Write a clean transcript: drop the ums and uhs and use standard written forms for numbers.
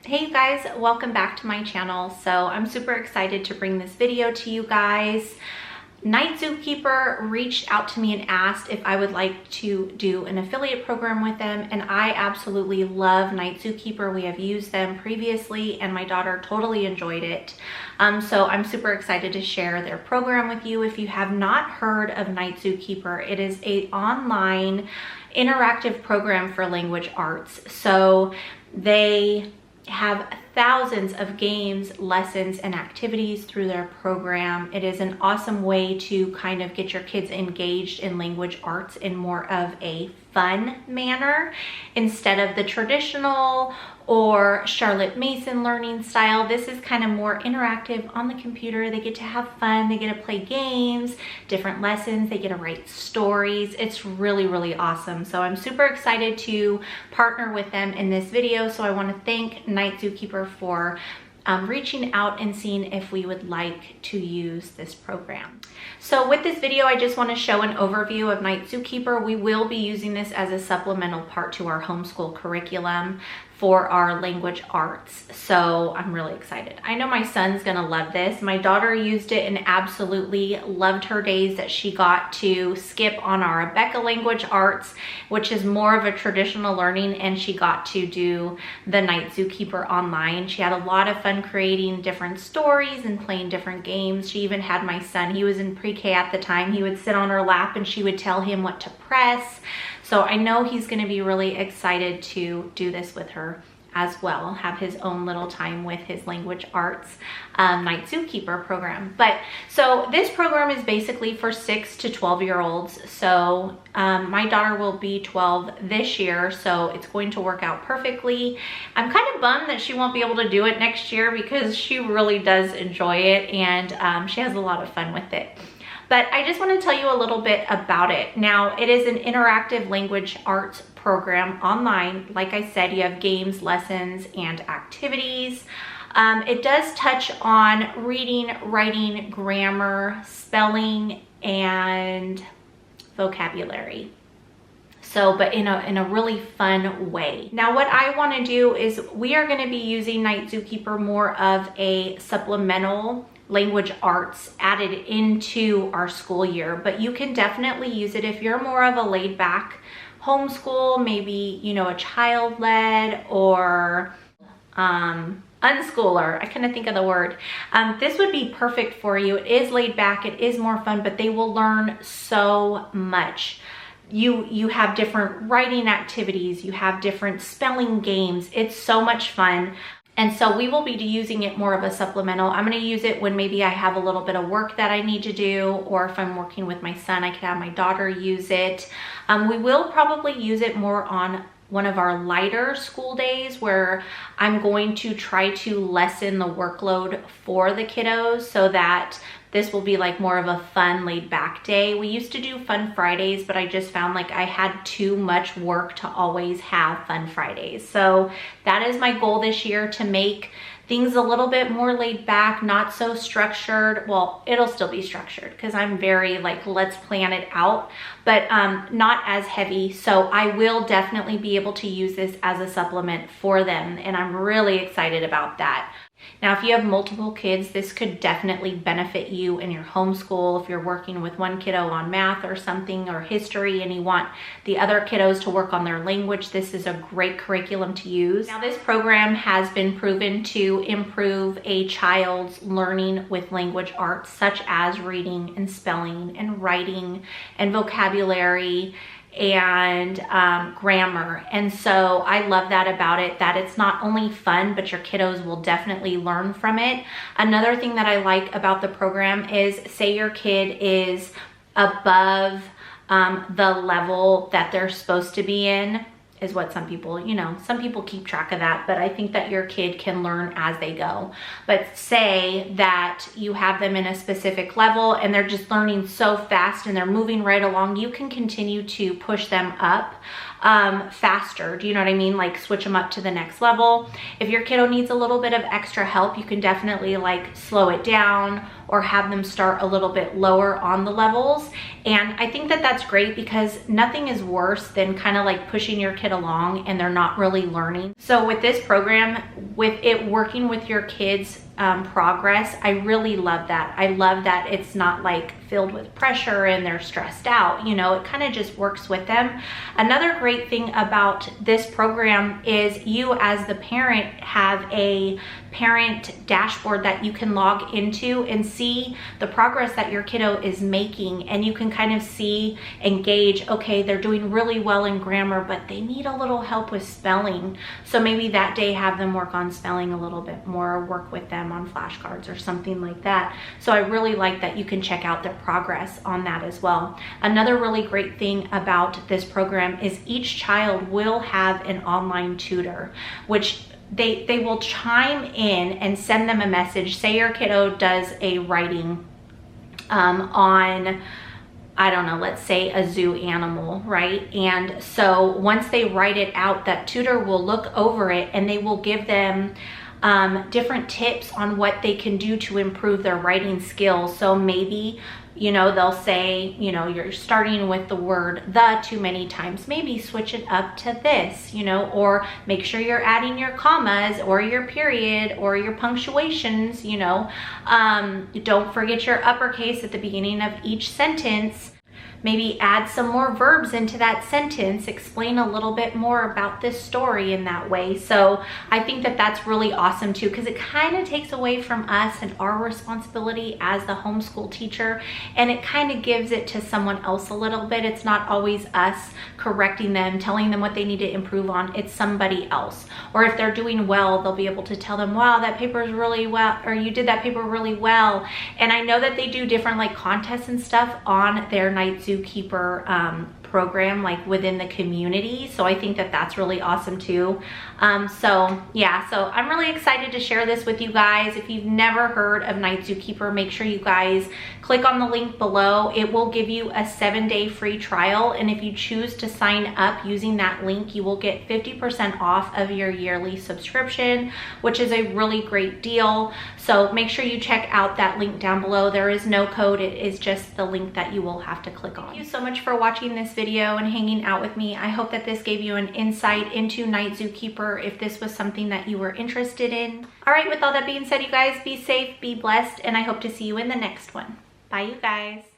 Hey you guys, welcome back to my channel. So I'm super excited to bring this video to you guys. Night Zookeeper reached out to me and asked if I would like to do an affiliate program with them, and I absolutely love Night Zookeeper. We have used them previously and my daughter totally enjoyed it. So I'm super excited to share their program with you. If you have not heard of Night Zookeeper, it is an online interactive program for language arts. So they have thousands of games, lessons, and activities through their program. It is an awesome way to kind of get your kids engaged in language arts in more of a fun manner instead of the traditional or Charlotte Mason learning style. This is kind of more interactive on the computer. They get to have fun, they get to play games, different lessons, they get to write stories. It's really, really awesome. So I'm super excited to partner with them in this video. So I want to thank Night Zookeeper for reaching out and seeing if we would like to use this program. So with this video, I just want to show an overview of Night Zookeeper. We will be using this as a supplemental part to our homeschool curriculum for our language arts. So I'm really excited. I know my son's gonna love this. My daughter used it and absolutely loved her days that she got to skip on our Rebecca language arts, which is more of a traditional learning, and she got to do the Night Zookeeper online. She had a lot of fun creating different stories and playing different games. She even had my son, he was in pre-K at the time, he would sit on her lap and she would tell him what to press. So I know he's going to be really excited to do this with her as well, have his own little time with his language arts Night Zookeeper program. But so this program is basically for 6 to 12-year-olds. So my daughter will be 12 this year, so it's going to work out perfectly. I'm kind of bummed that she won't be able to do it next year because she really does enjoy it, and she has a lot of fun with it. But I just want to tell you a little bit about it. Now, it is an interactive language arts program online. Like I said, you have games, lessons, and activities. It does touch on reading, writing, grammar, spelling, and vocabulary. So, but in a really fun way. Now, what I want to do is we are going to be using Night Zookeeper more of a supplemental language arts added into our school year, but you can definitely use it if you're more of a laid back homeschool, maybe, you know, a child-led or unschooler. I couldn't think of the word. This would be perfect for you. It is laid back, it is more fun, but they will learn so much. You have different writing activities, you have different spelling games. It's so much fun. And so we will be using it more of a supplemental. I'm going to use it when maybe I have a little bit of work that I need to do, or if I'm working with my son, I could have my daughter use it. We will probably use it more on one of our lighter school days where I'm going to try to lessen the workload for the kiddos so that this will be like more of a fun laid back day. We used to do fun Fridays, but I just found like I had too much work to always have fun Fridays. So that is my goal this year, to make things a little bit more laid back, not so structured. Well, it'll still be structured because I'm very like, let's plan it out, but not as heavy. So I will definitely be able to use this as a supplement for them, and I'm really excited about that. Now, if you have multiple kids, this could definitely benefit you in your homeschool. If you're working with one kiddo on math or something, or history, and you want the other kiddos to work on their language, this is a great curriculum to use. Now, this program has been proven to improve a child's learning with language arts, such as reading and spelling and writing and vocabulary and grammar. And so I love that about it, that it's not only fun, but your kiddos will definitely learn from it. Another thing that I like about the program is, say your kid is above the level that they're supposed to be in, is what some people, you know, some people keep track of that, but I think that your kid can learn as they go. But say that you have them in a specific level and they're just learning so fast and they're moving right along, you can continue to push them up faster. Do you know what I mean? Like switch them up to the next level. If your kiddo needs a little bit of extra help, you can definitely like slow it down or have them start a little bit lower on the levels. And I think that that's great because nothing is worse than kind of like pushing your kid along and they're not really learning. So with this program, with it working with your kids' progress, I really love that. I love that it's not like filled with pressure and they're stressed out. You know, it kind of just works with them. Another great thing about this program is you as the parent have a parent dashboard that you can log into and see the progress that your kiddo is making, and you can kind of see and gauge, okay, they're doing really well in grammar, but they need a little help with spelling. So maybe that day have them work on spelling a little bit more, work with them on flashcards or something like that. So I really like that you can check out the progress on that as well. Another really great thing about this program is each child will have an online tutor, which they will chime in and send them a message. Say your kiddo does a writing on, I don't know, let's say a zoo animal, right? And so once they write it out, that tutor will look over it and they will give them different tips on what they can do to improve their writing skills. So maybe, you know, they'll say, you know, you're starting with the word the too many times. Maybe switch it up to this, you know, or make sure you're adding your commas or your period or your punctuations, you know. Don't forget your uppercase at the beginning of each sentence. Maybe add some more verbs into that sentence, explain a little bit more about this story in that way. So I think that that's really awesome too, because it kind of takes away from us and our responsibility as the homeschool teacher, and it kind of gives it to someone else a little bit. It's not always us correcting them, telling them what they need to improve on. It's somebody else. Or if they're doing well, they'll be able to tell them, wow, that paper is really well, or you did that paper really well. And I know that they do different like contests and stuff on their Night Zookeeper program, like within the community. So I think that that's really awesome too. So yeah, so I'm really excited to share this with you guys. If you've never heard of Night Zookeeper, make sure you guys click on the link below. It will give you a 7-day free trial. And if you choose to sign up using that link, you will get 50% off of your yearly subscription, which is a really great deal. So make sure you check out that link down below. There is no code. It is just the link that you will have to click on. Thank you so much for watching this video and hanging out with me. I hope that this gave you an insight into Night Zookeeper if this was something that you were interested in. All right, with all that being said, you guys, be safe, be blessed, and I hope to see you in the next one. Bye, you guys.